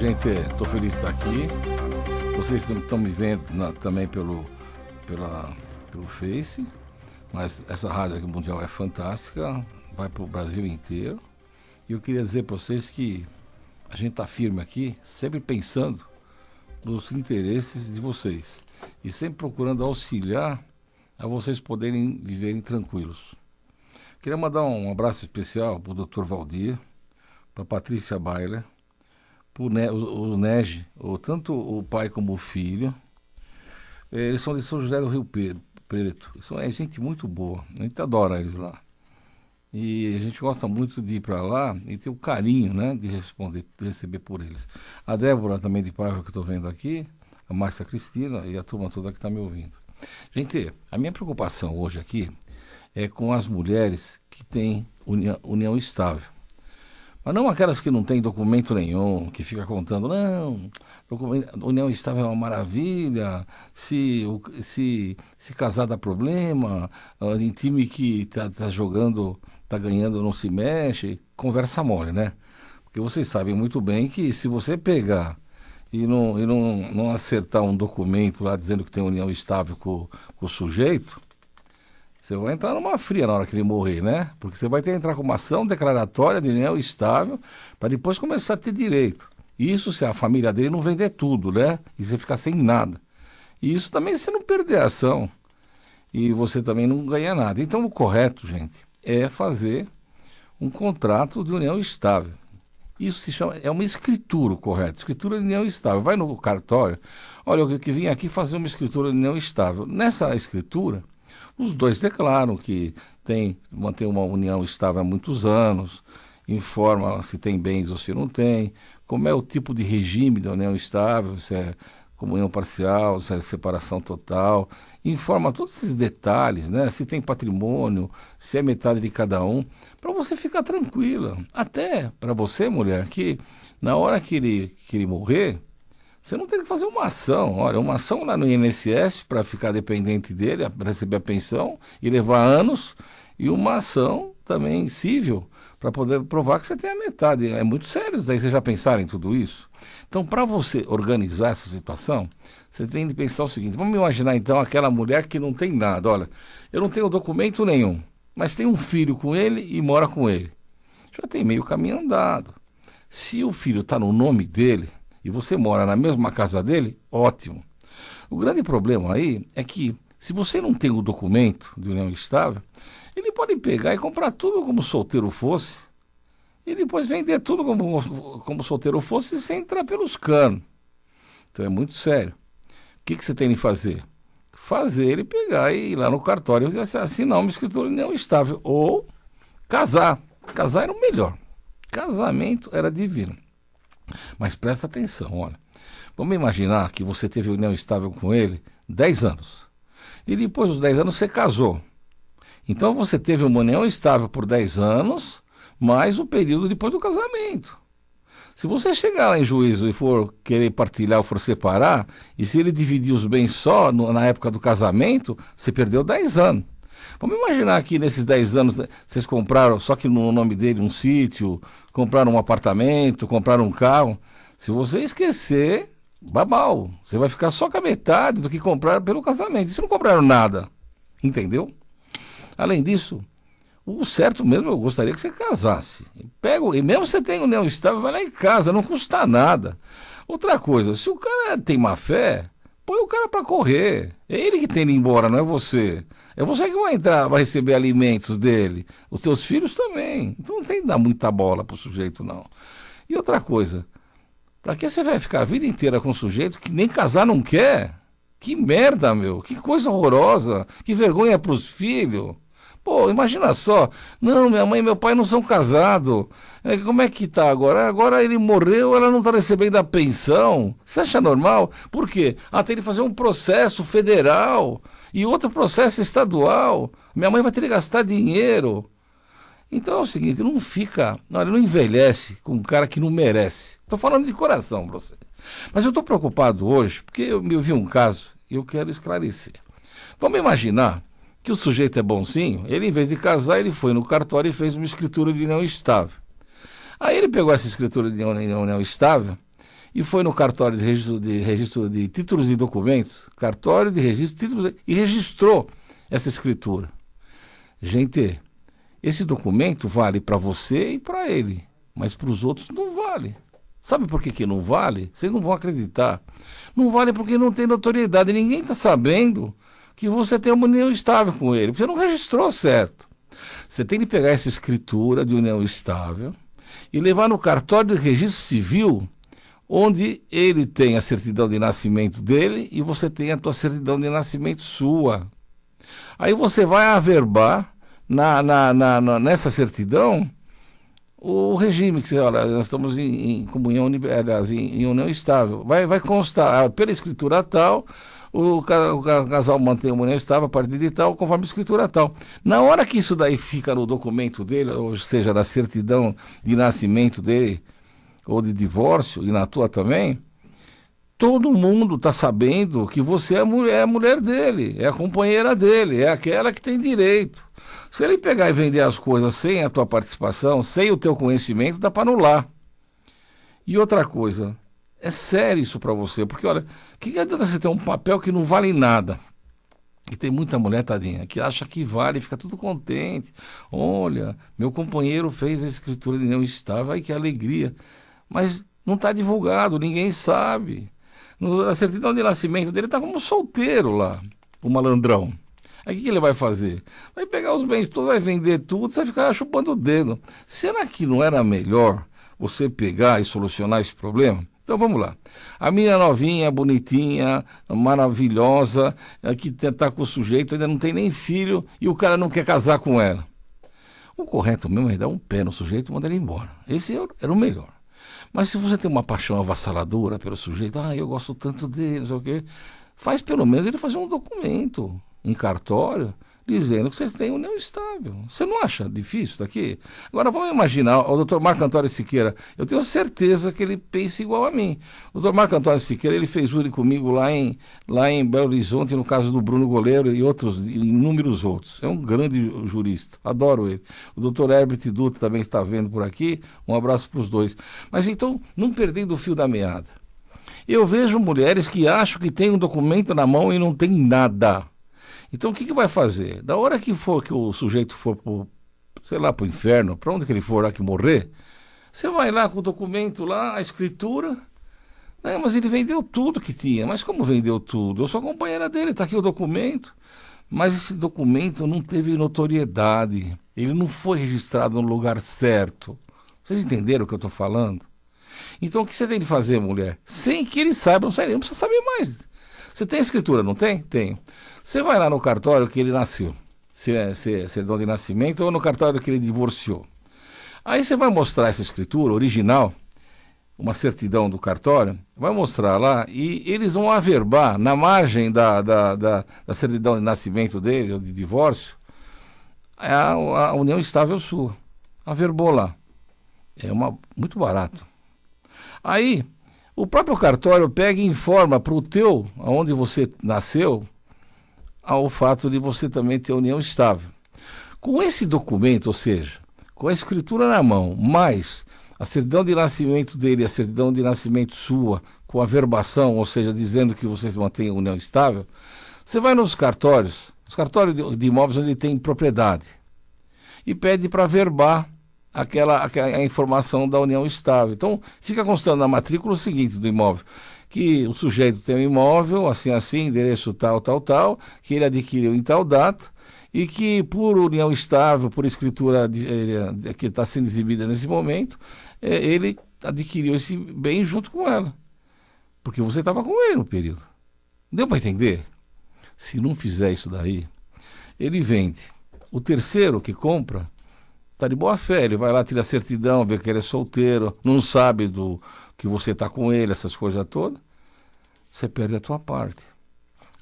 Gente, estou feliz de estar aqui. Vocês estão me vendo também pelo Face, mas essa rádio aqui mundial é fantástica, vai para o Brasil inteiro. E eu queria dizer para vocês que a gente está firme aqui, sempre pensando nos interesses de vocês e sempre procurando auxiliar a vocês poderem viverem tranquilos. Queria mandar um abraço especial para o Dr. Valdir, para a Patrícia Bailer, para o Nege, tanto o pai como o filho. Eles são de São José do Rio Preto. É gente muito boa, a gente adora eles lá. E a gente gosta muito de ir para lá e ter o carinho, né, de receber por eles. A Débora também de Paiva, que eu estou vendo aqui, a Márcia Cristina e a turma toda que está me ouvindo. Gente, a minha preocupação hoje aqui é com as mulheres que têm união estável. Mas não aquelas que não têm documento nenhum, que fica contando, não, união estável é uma maravilha, se casar dá problema, em time que tá jogando, tá ganhando, não se mexe, conversa mole, né? Porque vocês sabem muito bem que se você pegar e não acertar um documento lá dizendo que tem união estável com o sujeito, você vai entrar numa fria na hora que ele morrer, né? Porque você vai ter que entrar com uma ação declaratória de união estável para depois começar a ter direito. Isso se a família dele não vender tudo, né? E você ficar sem nada. E isso também você não perder a ação. E você também não ganha nada. Então o correto, gente, é fazer um contrato de união estável. Isso se chama, é uma escritura, correto? Escritura de união estável. Vai no cartório, olha, eu que vim aqui fazer uma escritura de união estável. Nessa escritura, os dois declaram que mantém uma união estável há muitos anos, informa se tem bens ou se não tem, como é o tipo de regime da união estável, se é comunhão parcial, se é separação total, informa todos esses detalhes, né? Se tem patrimônio, se é metade de cada um, para você ficar tranquila. Até para você, mulher, que na hora que ele morrer, você não tem que fazer uma ação. Olha, uma ação lá no INSS para ficar dependente dele, para receber a pensão e levar anos, e uma ação também civil para poder provar que você tem a metade. É muito sério isso daí, vocês já pensaram em tudo isso? Então, para você organizar essa situação, você tem de pensar o seguinte, vamos imaginar então aquela mulher que não tem nada. Olha, eu não tenho documento nenhum, mas tem um filho com ele e mora com ele. Já tem meio caminho andado. Se o filho está no nome dele, e você mora na mesma casa dele, ótimo. O grande problema aí é que, se você não tem o documento de união estável, ele pode pegar e comprar tudo como solteiro fosse, e depois vender tudo como solteiro fosse sem entrar pelos canos. Então é muito sério. O que você tem de fazer? Fazer ele pegar e ir lá no cartório e assinar uma escritura de união estável. Ou casar. Casar era o melhor. Casamento era divino. Mas presta atenção, olha. Vamos imaginar que você teve união estável com ele 10 anos. E depois dos 10 anos você casou. Então você teve uma união estável por 10 anos, mais o período depois do casamento. Se você chegar lá em juízo e for querer partilhar ou for separar, e se ele dividir os bens só na época do casamento, você perdeu 10 anos. Vamos imaginar que nesses 10 anos vocês compraram, só que no nome dele, um sítio, compraram um apartamento, compraram um carro. Se você esquecer, babau, você vai ficar só com a metade do que compraram pelo casamento. E se não compraram nada, entendeu? Além disso, o certo mesmo, eu gostaria que você casasse. E mesmo você tem união estável, vai lá em casa, não custa nada. Outra coisa, se o cara tem má fé, põe o cara para correr. É ele que tem de ir embora, não é você. É você que vai entrar, vai receber alimentos dele. Os seus filhos também. Então não tem que dar muita bola pro sujeito, não. E outra coisa, para que você vai ficar a vida inteira com um sujeito que nem casar não quer? Que merda, meu. Que coisa horrorosa. Que vergonha pros filhos. Pô, imagina só. Não, minha mãe e meu pai não são casados. Como é que tá agora? Agora ele morreu, ela não está recebendo a pensão. Você acha normal? Por quê? Tem que fazer um processo federal e outro processo estadual. Minha mãe vai ter que gastar dinheiro. Então é o seguinte, não envelhece com um cara que não merece. Estou falando de coração para você. Mas eu estou preocupado hoje, porque eu vi um caso e eu quero esclarecer. Vamos imaginar que o sujeito é bonzinho, ele em vez de casar, ele foi no cartório e fez uma escritura de união estável. Aí ele pegou essa escritura de união estável e foi no cartório de registro de títulos e documentos, cartório de registro de títulos, e registrou essa escritura. Gente, esse documento vale para você e para ele, mas para os outros não vale. Sabe por que não vale? Vocês não vão acreditar. Não vale porque não tem notoriedade. Ninguém está sabendo que você tem uma união estável com ele, porque você não registrou certo. Você tem que pegar essa escritura de união estável e levar no cartório de registro civil, onde ele tem a certidão de nascimento dele e você tem a tua certidão de nascimento sua. Aí você vai averbar nessa certidão o regime, que olha, nós estamos em comunhão, aliás, em união estável. Vai constar, pela escritura tal, o casal mantém uma união estável a partir de tal, conforme a escritura tal. Na hora que isso daí fica no documento dele, ou seja, na certidão de nascimento dele, ou de divórcio, e na tua também, todo mundo está sabendo que você é a mulher dele, é a companheira dele, é aquela que tem direito. Se ele pegar e vender as coisas sem a tua participação, sem o teu conhecimento, dá para anular. E outra coisa, é sério isso para você, porque olha, o que adianta você ter um papel que não vale nada? E tem muita mulher, tadinha, que acha que vale, fica tudo contente. Olha, meu companheiro fez a escritura de união estável, ai que alegria. Mas não está divulgado, ninguém sabe. Na certidão de nascimento dele está como solteiro lá, o malandrão. Aí o que ele vai fazer? Vai pegar os bens todos, vai vender tudo, você vai ficar chupando o dedo. Será que não era melhor você pegar e solucionar esse problema? Então vamos lá. A menina novinha, bonitinha, maravilhosa, que está com o sujeito, ainda não tem nem filho e o cara não quer casar com ela. O correto mesmo é dar um pé no sujeito e mandar ele embora. Esse era o melhor. Mas se você tem uma paixão avassaladora pelo sujeito, eu gosto tanto dele, não sei o quê, faz pelo menos ele fazer um documento em cartório dizendo que vocês têm união estável. Você não acha difícil daqui? Agora vamos imaginar, o doutor Marco Antônio Siqueira, eu tenho certeza que ele pensa igual a mim. O doutor Marco Antônio Siqueira, ele fez júri comigo lá em Belo Horizonte, no caso do Bruno Goleiro e inúmeros outros. É um grande jurista, adoro ele. O doutor Herbert Dutra também está vendo por aqui, um abraço para os dois. Mas então, não perdendo o fio da meada. Eu vejo mulheres que acham que tem um documento na mão e não tem nada. Então o que vai fazer? Da hora que o sujeito for para o inferno, para onde que ele for lá que morrer, você vai lá com o documento lá, a escritura, né? Mas ele vendeu tudo que tinha. Mas como vendeu tudo? Eu sou a companheira dele, está aqui o documento. Mas esse documento não teve notoriedade, ele não foi registrado no lugar certo. Vocês entenderam o que eu estou falando? Então o que você tem que fazer, mulher? Sem que ele saiba, não precisa saber mais. Você tem a escritura, não tem? Tenho. Você vai lá no cartório que ele nasceu, se é certidão de nascimento, ou no cartório que ele divorciou. Aí você vai mostrar essa escritura original, uma certidão do cartório, vai mostrar lá e eles vão averbar na margem da certidão de nascimento dele, ou de divórcio, a união estável sua. Averbou lá. Muito barato. Aí, o próprio cartório pega e informa para o teu, onde você nasceu, ao fato de você também ter união estável. Com esse documento, ou seja, com a escritura na mão, mais a certidão de nascimento dele, a certidão de nascimento sua, com a verbação, ou seja, dizendo que vocês mantêm união estável, você vai nos cartórios, os cartórios de imóveis onde tem propriedade, e pede para verbar a informação da união estável. Então, fica constando na matrícula o seguinte do imóvel, que o sujeito tem um imóvel, assim, endereço tal, que ele adquiriu em tal data, e que por união estável, por escritura que está sendo exibida nesse momento, ele adquiriu esse bem junto com ela. Porque você estava com ele no período. Deu para entender? Se não fizer isso daí, ele vende. O terceiro que compra está de boa fé, ele vai lá, tira a certidão, vê que ele é solteiro, não sabe que você está com ele, essas coisas todas, você perde a tua parte.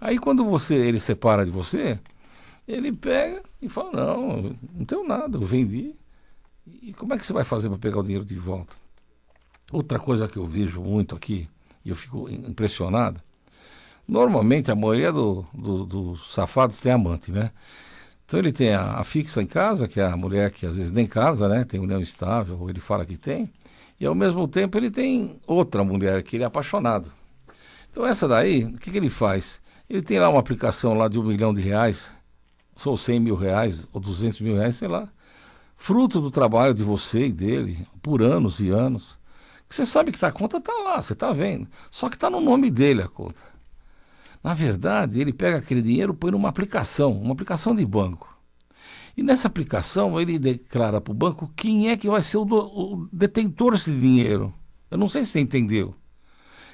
Aí quando ele separa de você, ele pega e fala, não tenho nada, eu vendi. E como é que você vai fazer para pegar o dinheiro de volta? Outra coisa que eu vejo muito aqui, e eu fico impressionado, normalmente a maioria dos safados tem amante, né? Então ele tem a fixa em casa, que é a mulher que às vezes nem casa, né? Tem união estável, ou ele fala que tem, E ao mesmo tempo ele tem outra mulher que ele é apaixonado. Então essa daí, o que ele faz? Ele tem lá uma aplicação lá de R$ 1 milhão, ou R$ 100 mil, ou R$ 200 mil, sei lá, fruto do trabalho de você e dele, por anos e anos. Você sabe que a conta está lá, você está vendo. Só que está no nome dele a conta. Na verdade, ele pega aquele dinheiro e põe numa aplicação de banco. E nessa aplicação ele declara para o banco quem é que vai ser o detentor desse dinheiro. Eu não sei se você entendeu.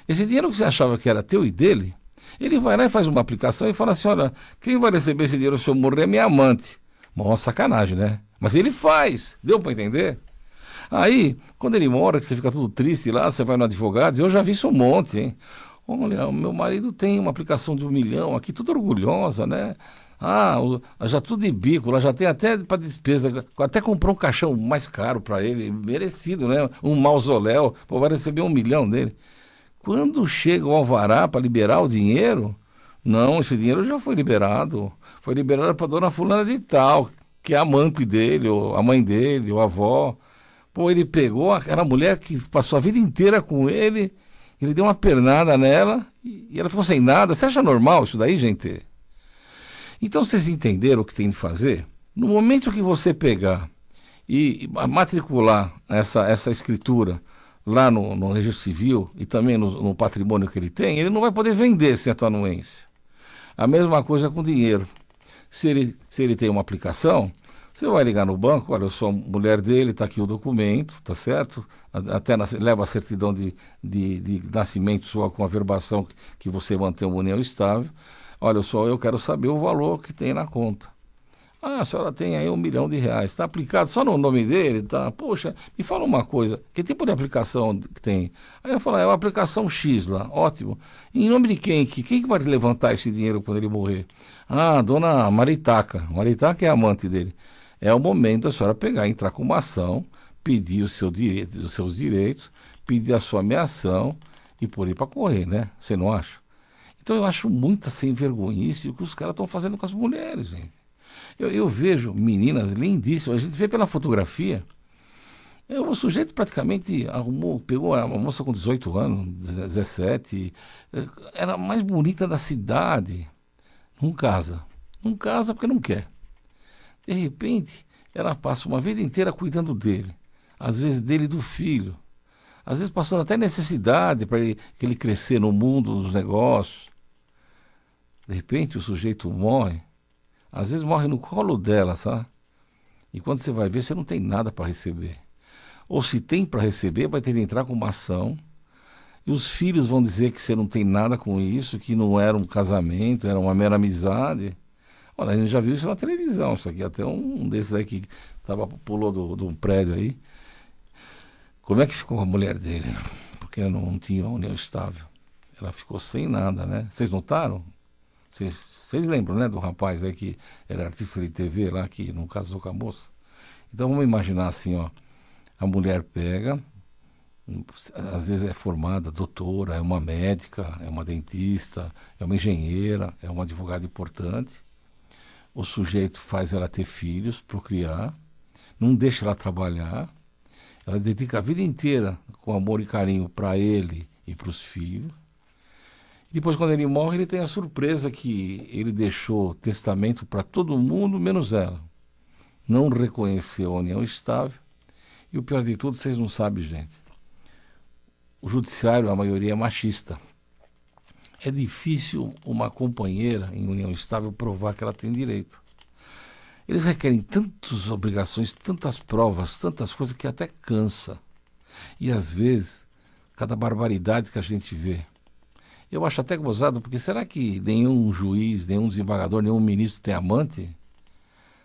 Esse dinheiro que você achava que era teu e dele, ele vai lá e faz uma aplicação e fala assim, olha, quem vai receber esse dinheiro se eu morrer é minha amante. Mó sacanagem, né? Mas ele faz, deu para entender? Aí, quando ele mora, que você fica tudo triste lá, você vai no advogado, eu já vi isso um monte, hein? Olha, o meu marido tem uma aplicação de 1 milhão aqui, tudo orgulhosa, né? Já tudo de bico, ela já tem até para despesa, até comprou um caixão mais caro para ele, merecido, né? Um mausoléu, pô, vai receber 1 milhão dele. Quando chega o alvará para liberar o dinheiro, não, esse dinheiro já foi liberado para dona fulana de tal, que é a amante dele, ou a mãe dele, ou a avó. Pô, ele pegou aquela mulher que passou a vida inteira com ele, ele deu uma pernada nela e ela ficou sem nada. Você acha normal isso daí, gente? Então vocês entenderam o que tem de fazer? No momento que você pegar e matricular essa escritura lá no registro civil e também no patrimônio que ele não vai poder vender sem a tua anuência. A mesma coisa com dinheiro. Se ele tem uma aplicação, você vai ligar no banco, olha, eu sou a mulher dele, está aqui o documento, tá certo? Até leva a certidão de nascimento sua com a verbação que você mantém uma união estável. Olha, eu quero saber o valor que tem na conta. A senhora tem aí R$ 1 milhão, está aplicado só no nome dele, tá? Poxa, me fala uma coisa, que tipo de aplicação que tem? Aí eu falo, é uma aplicação X lá, ótimo. Em nome de quem? Quem que vai levantar esse dinheiro quando ele morrer? Dona Maritaca. Maritaca é a amante dele. É o momento da senhora pegar, entrar com uma ação, pedir os seus direitos, pedir a sua ameação e pôr ele para correr, né? Você não acha? Então eu acho muita sem vergonhice o que os caras estão fazendo com as mulheres, gente. Eu vejo meninas lindíssimas, a gente vê pela fotografia. O sujeito praticamente pegou uma moça com 18 anos, 17, era a mais bonita da cidade. Não casa. Não casa porque não quer. De repente, ela passa uma vida inteira cuidando dele. Às vezes dele e do filho. Às vezes passando até necessidade para que ele crescer no mundo dos negócios. De repente, o sujeito morre. Às vezes morre no colo dela, sabe? E quando você vai ver, você não tem nada para receber. Ou se tem para receber, vai ter que entrar com uma ação. E os filhos vão dizer que você não tem nada com isso, que não era um casamento, era uma mera amizade. Olha, a gente já viu isso na televisão, isso aqui. Até um desses aí que pulou de um prédio aí. Como é que ficou a mulher dele? Porque ela não tinha uma união estável. Ela ficou sem nada, né? Vocês notaram? Vocês lembram, né, do rapaz aí que era artista de TV lá, que não casou com a moça? Então vamos imaginar assim, ó, a mulher pega, às vezes é formada, doutora, é uma médica, é uma dentista, é uma engenheira, é uma advogada importante. O sujeito faz ela ter filhos, procriar, não deixa ela trabalhar, ela dedica a vida inteira com amor e carinho para ele e para os filhos. Depois, quando ele morre, ele tem a surpresa que ele deixou testamento para todo mundo, menos ela. Não reconheceu a união estável. E o pior de tudo, vocês não sabem, gente. O judiciário, a maioria, é machista. É difícil uma companheira em união estável provar que ela tem direito. Eles requerem tantas obrigações, tantas provas, tantas coisas que até cansa. E, às vezes, cada barbaridade que a gente vê. Eu acho até gozado, porque será que nenhum juiz, nenhum desembargador, nenhum ministro tem amante?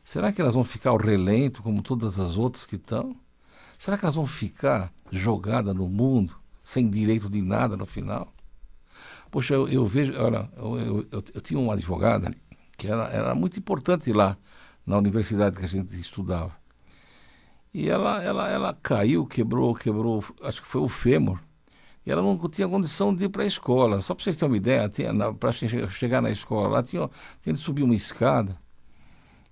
Será que elas vão ficar ao relento, como todas as outras que estão? Será que elas vão ficar jogadas no mundo, sem direito de nada no final? Poxa, eu vejo, olha, eu tinha uma advogada que era muito importante lá, na universidade que a gente estudava. E ela caiu, quebrou, acho que foi o fêmur. E ela não tinha condição de ir para a escola. Só para vocês terem uma ideia, para chegar na escola lá, tinha de subir uma escada.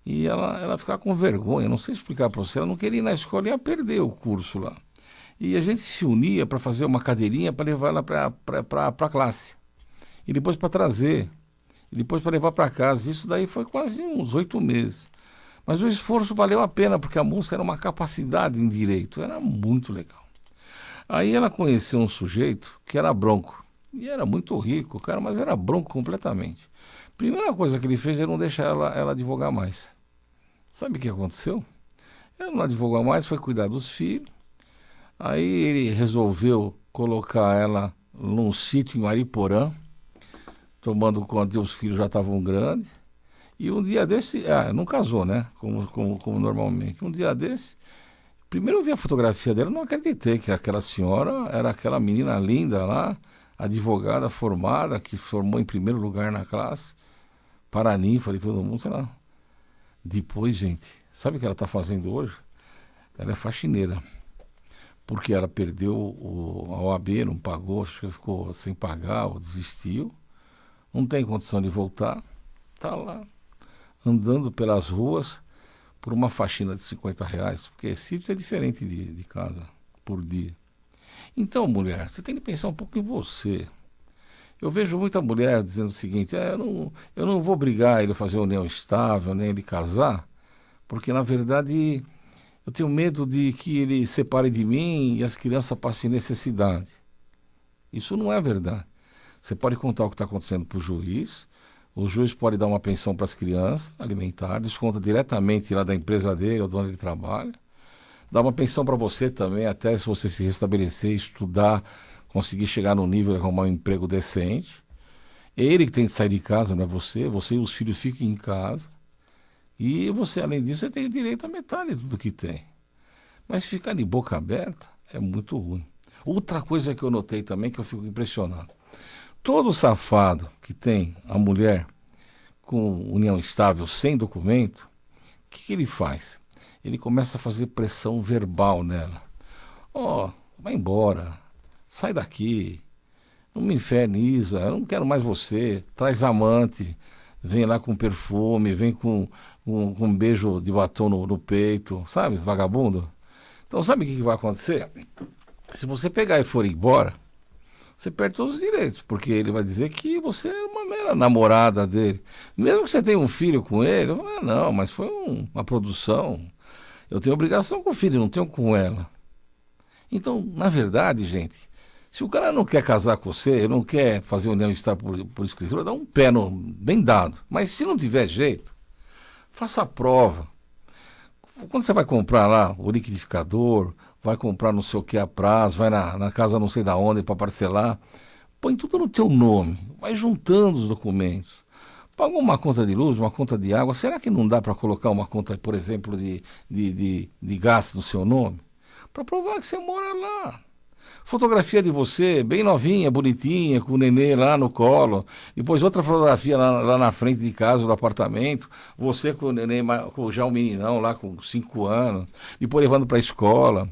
E ela ficava com vergonha, não sei explicar para você, ela não queria ir na escola e ia perder o curso lá. E a gente se unia para fazer uma cadeirinha para levar ela para a classe. E depois para trazer. E depois para levar para casa. Isso daí foi quase uns 8 meses. Mas o esforço valeu a pena, porque a moça era uma capacidade em direito. Era muito legal. Aí ela conheceu um sujeito que era bronco. E era muito rico, cara, mas era bronco completamente. Primeira coisa que ele fez é não deixar ela advogar mais. Sabe o que aconteceu? Ela não advogou mais, foi cuidar dos filhos. Aí ele resolveu colocar ela num sítio em Mariporã, tomando conta que os filhos já estavam grandes. E um dia desse, não casou, né? Como normalmente. Um dia desse, primeiro eu vi a fotografia dela, não acreditei que aquela senhora era aquela menina linda lá, advogada formada, que formou em primeiro lugar na classe, paraninfa de todo mundo, sei lá. Depois, gente, sabe o que ela está fazendo hoje? Ela é faxineira. Porque ela perdeu a OAB, não pagou, acho que ficou sem pagar ou desistiu. Não tem condição de voltar. Está lá, andando pelas ruas por uma faxina de R$ 50. Porque sítio é diferente de casa, por dia. Então, mulher, você tem que pensar um pouco em você. Eu vejo muita mulher dizendo o seguinte, eu não vou obrigar ele a fazer união estável, nem ele casar, porque, na verdade, eu tenho medo de que ele separe de mim e as crianças passem necessidade. Isso não é verdade. Você pode contar o que está acontecendo para o juiz pode dar uma pensão para as crianças, alimentar, desconta diretamente lá da empresa dele, ou do onde ele trabalha, dá uma pensão para você também, até se você se restabelecer, estudar, conseguir chegar no nível de arrumar um emprego decente. Ele que tem que sair de casa, não é você. Você e os filhos ficam em casa. E você, além disso, você tem direito a metade de tudo que tem. Mas ficar de boca aberta é muito ruim. Outra coisa que eu notei também, que eu fico impressionado. Todo safado que tem a mulher com união estável, sem documento, o que ele faz? Ele começa a fazer pressão verbal nela. Vai embora, sai daqui, não me inferniza, eu não quero mais você, traz amante, vem lá com perfume, vem com um beijo de batom no peito, sabe, esse vagabundo? Então sabe o que vai acontecer? Se você pegar e for embora, você perde todos os direitos, porque ele vai dizer que você é uma mera namorada dele. Mesmo que você tenha um filho com ele, não, mas foi uma produção. Eu tenho obrigação com o filho, não tenho com ela. Então, na verdade, gente, se o cara não quer casar com você, não quer fazer união estável por escritura, dá um pé bem dado. Mas se não tiver jeito, faça a prova. Quando você vai comprar lá o liquidificador, vai comprar não sei o que a prazo, vai na casa não sei da onde para parcelar, põe tudo no teu nome, vai juntando os documentos. Pagou uma conta de luz, uma conta de água, será que não dá para colocar uma conta, por exemplo, de gás no seu nome? Para provar que você mora lá. Fotografia de você, bem novinha, bonitinha, com o nenê lá no colo. Depois outra fotografia lá na frente de casa, do apartamento. Você com o nenê, já um meninão lá com 5 anos. Depois levando para a escola.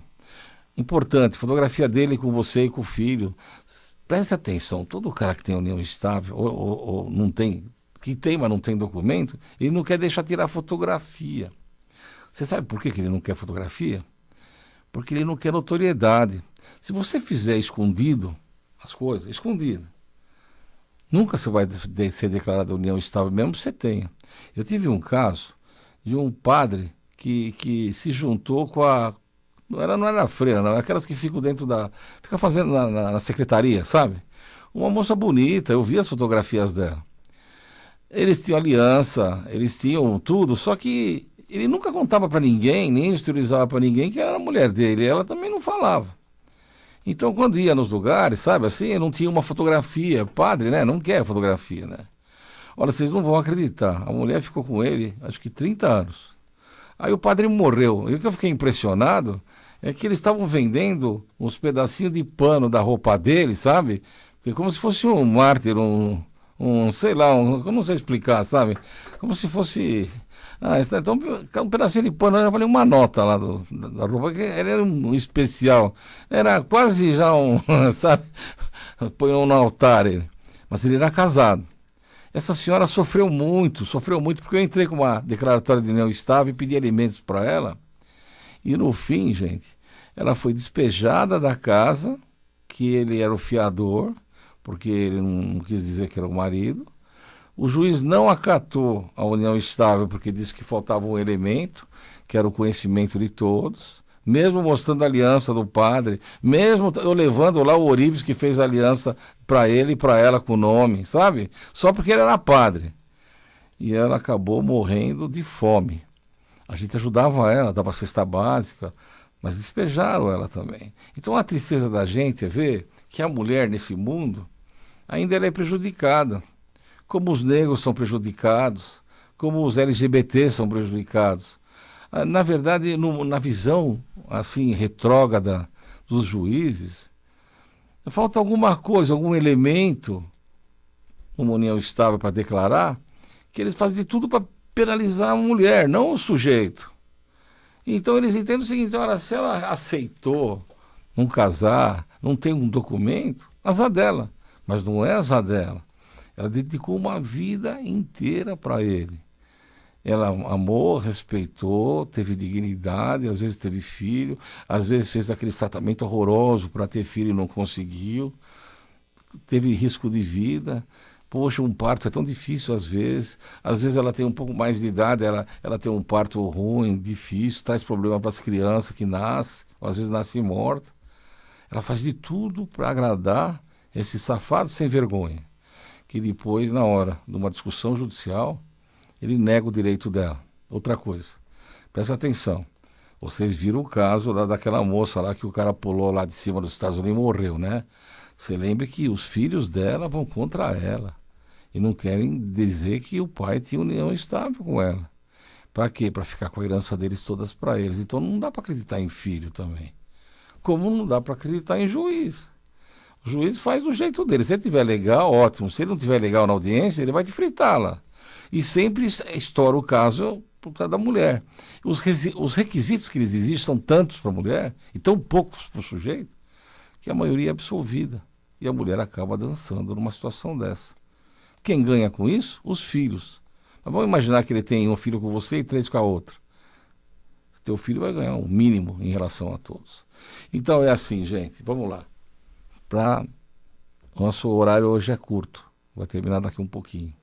Importante, fotografia dele com você e com o filho. Preste atenção, todo cara que tem união estável, ou não tem, que tem, mas não tem documento, ele não quer deixar tirar fotografia. Você sabe por que ele não quer fotografia? Porque ele não quer notoriedade. Se você fizer escondido as coisas, escondido, nunca você vai ser declarado união estável, mesmo que você tenha. Eu tive um caso de um padre que se juntou com a... Não era a freira, não, aquelas que ficam fica fazendo na secretaria, sabe? Uma moça bonita, eu vi as fotografias dela. Eles tinham aliança, eles tinham tudo, só que ele nunca contava para ninguém, nem exteriorizava para ninguém que era a mulher dele, ela também não falava. Então, quando ia nos lugares, sabe, assim, não tinha uma fotografia. Padre, né, não quer fotografia, né? Olha, vocês não vão acreditar, a mulher ficou com ele, acho que 30 anos. Aí o padre morreu, e o que eu fiquei impressionado é que eles estavam vendendo uns pedacinhos de pano da roupa dele, sabe? Porque como se fosse um mártir, sei lá, eu não sei explicar, sabe? Como se fosse... então um pedacinho de pano já valia uma nota lá da roupa, que era um especial. Era quase já sabe? Põe no altar ele. Mas ele era casado. Essa senhora sofreu muito, porque eu entrei com uma declaratória de união estável e pedi alimentos para ela. E no fim, gente, Ela foi despejada da casa, que ele era o fiador, porque ele não quis dizer que era o marido. O juiz não acatou a união estável, porque disse que faltava um elemento, que era o conhecimento de todos. Mesmo mostrando a aliança do padre, mesmo eu levando lá o ourives que fez a aliança para ele e para ela com o nome, sabe? Só porque ele era padre. E ela acabou morrendo de fome. A gente ajudava ela, dava cesta básica, mas despejaram ela também. Então a tristeza da gente é ver que a mulher nesse mundo ainda ela é prejudicada. Como os negros são prejudicados, como os LGBT são prejudicados. Na verdade, na visão assim retrógrada dos juízes, falta alguma coisa, algum elemento, uma união estável para declarar, que eles fazem de tudo para penalizar a mulher, não o sujeito. Então eles entendem o seguinte: olha, se ela aceitou não casar, não tem um documento, azar dela. Mas não é azar dela. Ela dedicou uma vida inteira para ele. Ela amou, respeitou, teve dignidade, às vezes teve filho, às vezes fez aquele tratamento horroroso para ter filho e não conseguiu, teve risco de vida. Poxa, um parto é tão difícil às vezes ela tem um pouco mais de idade, ela tem um parto ruim, difícil, traz problema para as crianças que nascem, ou às vezes nasce morta. Ela faz de tudo para agradar esse safado sem vergonha, que depois, na hora de uma discussão judicial, ele nega o direito dela. Outra coisa, presta atenção, vocês viram o caso lá daquela moça lá que o cara pulou lá de cima dos Estados Unidos e morreu, né? Você lembre que os filhos dela vão contra ela e não querem dizer que o pai tinha união estável com ela. Para quê? Para ficar com a herança deles todas para eles. Então não dá para acreditar em filho também. Como não dá para acreditar em juiz. O juiz faz do jeito dele. Se ele tiver legal, ótimo. Se ele não tiver legal na audiência, ele vai te fritar lá. E sempre estoura o caso por causa da mulher. Os requisitos que eles exigem são tantos para a mulher e tão poucos para o sujeito, que a maioria é absolvida. E a mulher acaba dançando numa situação dessa. Quem ganha com isso? Os filhos. Mas vamos imaginar que ele tem um filho com você e 3 com a outra. Teu filho vai ganhar um mínimo em relação a todos. Então é assim, gente. Vamos lá. Nosso horário hoje é curto. Vai terminar daqui um pouquinho.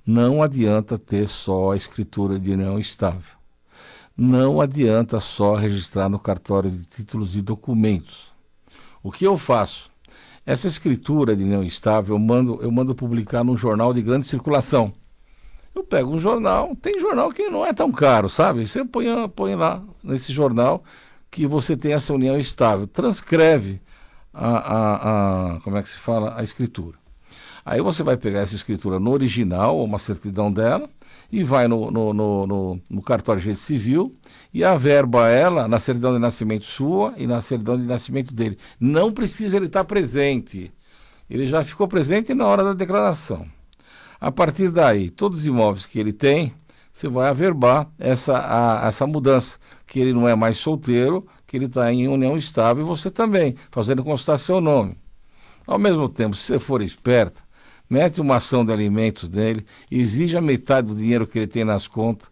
Não adianta ter só a escritura de união estável. Não adianta só registrar no cartório de títulos e documentos. O que eu faço? Essa escritura de união estável eu mando publicar num jornal de grande circulação. Eu pego um jornal, tem jornal que não é tão caro, sabe? Você põe lá nesse jornal que você tem essa união estável. Transcreve como é que se fala? A escritura. Aí você vai pegar essa escritura no original, ou uma certidão dela, e vai no cartório de registro civil e averba ela na certidão de nascimento sua e na certidão de nascimento dele. Não precisa ele estar presente. Ele já ficou presente na hora da declaração. A partir daí, todos os imóveis que ele tem, você vai averbar essa mudança, que ele não é mais solteiro, que ele está em união estável, e você também, fazendo constar seu nome. Ao mesmo tempo, se você for esperta, mete uma ação de alimentos dele, exige a metade do dinheiro que ele tem nas contas,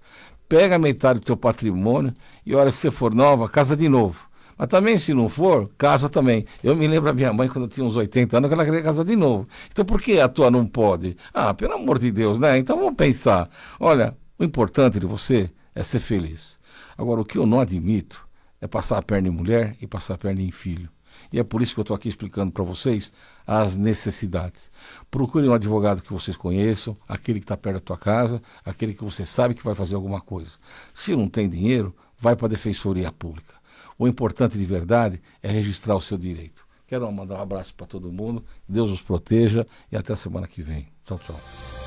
pega a metade do teu patrimônio e, olha, se você for nova, casa de novo. Mas também, se não for, casa também. Eu me lembro da minha mãe, quando eu tinha uns 80 anos, que ela queria casar de novo. Então, por que a tua não pode? Ah, pelo amor de Deus, né? Então, vamos pensar. Olha, o importante de você é ser feliz. Agora, o que eu não admito é passar a perna em mulher e passar a perna em filho. E é por isso que eu estou aqui explicando para vocês as necessidades. Procure um advogado que vocês conheçam, aquele que está perto da tua casa, aquele que você sabe que vai fazer alguma coisa. Se não tem dinheiro, vai para a Defensoria Pública. O importante de verdade é registrar o seu direito. Quero mandar um abraço para todo mundo, Deus os proteja e até a semana que vem. Tchau, tchau.